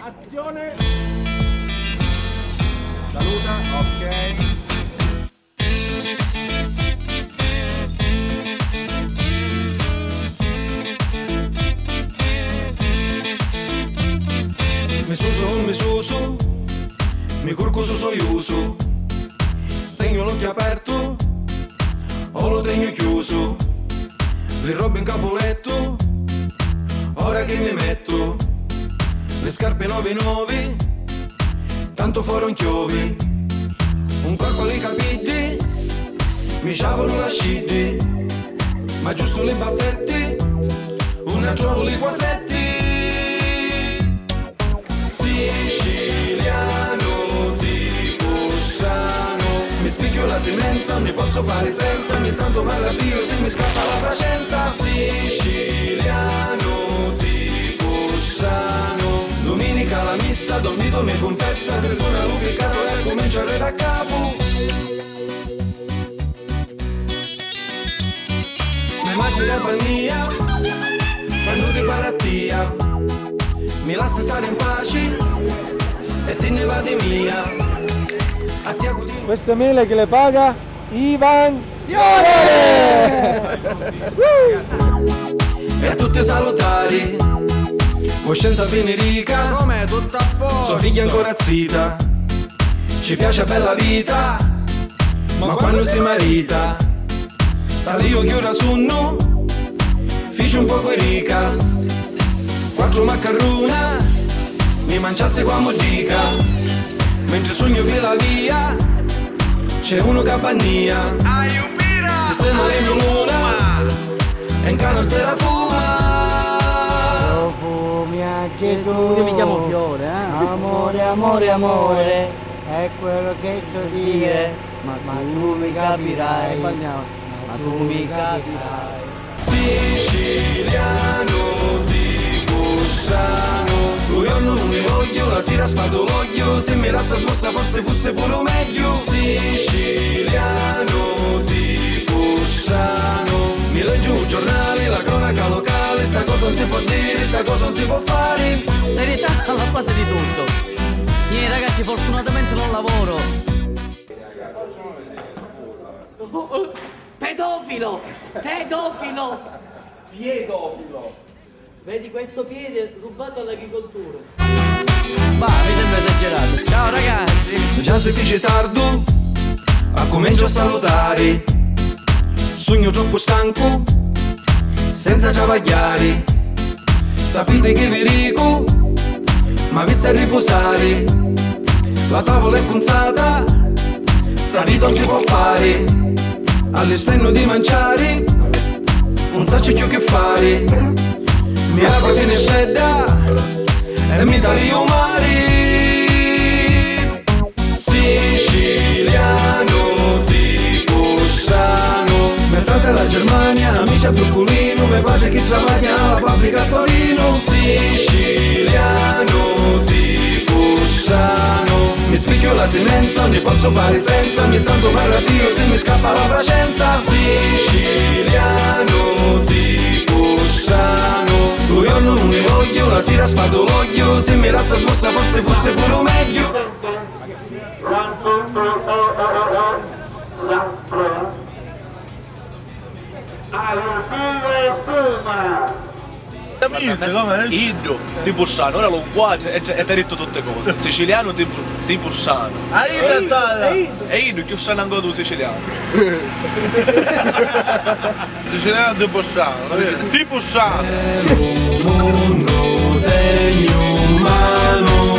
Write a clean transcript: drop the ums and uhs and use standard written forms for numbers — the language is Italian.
Azione. Saluta, ok. Mi suso, mi curco su soiuso. Tengo l'occhio aperto, o lo tengo chiuso. Le robe in capoletto, ora che mi metto. Le scarpe 9 tanto fuori chiovi. Un corpo alle capigli, mi sciavolo la scidi. Ma giusto le baffette, una giovole quasetti. Siciliano tipo strano, mi spicchio la semenza, ne posso fare senza, ogni tanto mi arrabbio se mi scappa la pazienza. Siciliano tipo strano, domenica la messa, Don Vito mi confessa, perdona lo peccato e cominciare da capo. Mi mangi la pania, quando ti parattia, mi lascia stare in pace e te ne va di mia. A te acudino. Queste mele che le paga Ivan Fiore. E a tutti salutari, coscienza venerica, Com'è? Tutto a posto? sua figlia ancora zita. Ci piace bella vita, ma quando si marita, tale io chiura sonno, fici un poco rica. 4 maccarruna, mi mangiasse qua modica. Mentre sogno per la via, c'è uno capannia. Sistema di luna, e in cano te la fuma. Lo fumi anche tu. Io mi chiamo Fiore, Amore, amore, amore, è quello che so dire, ma tu mi capirai, ma tu mi capirai. Siciliano tipo strano, lui io non mi voglio, la sera sfaldo l'oglio, se mi resta smossa forse fosse pure meglio. Siciliano tipo strano, mi leggo un giornale, la cronaca locale, sta cosa non si può dire, sta cosa non si può fare. serietà alla base di tutto. Io ragazzi fortunatamente non lavoro. Pedofilo! Pedofilo! Piedofilo. Vedi questo piede rubato all'agricoltura. Bah, mi sembra esagerato. Ciao ragazzi! Già si fece tardo, a comincio a salutare. Sogno troppo stanco, senza travagliare. Sapete che vi dico, ma vi sta a riposare. La tavola è punzata, sta vita non si può fare. All'esterno di mangiare, non sa più che fare. Mi apro finescetta e mi tagli un mare. Siciliano tipo strano, mio fratello la Germania, amici a Broccolino, mio padre che lavora alla fabbrica a Torino. Siciliano tipo strano, mi spicchio la semenza, ne posso fare senza, ogni tanto parla Dio se mi scappa la pazienza. Siciliano tipo strano, lui io non mi voglio, la sera sfaldo l'oglio, se mi resta smossa forse fosse pure meglio. Indo, tipo Sciano, ora l'ho uguale e ti hai detto tutte cose. Siciliano tipo Sciano. E Indo, che Sciano ancora tu siciliano. Siciliano tipo Sciano, tipo Sciano. Mondo degno umano.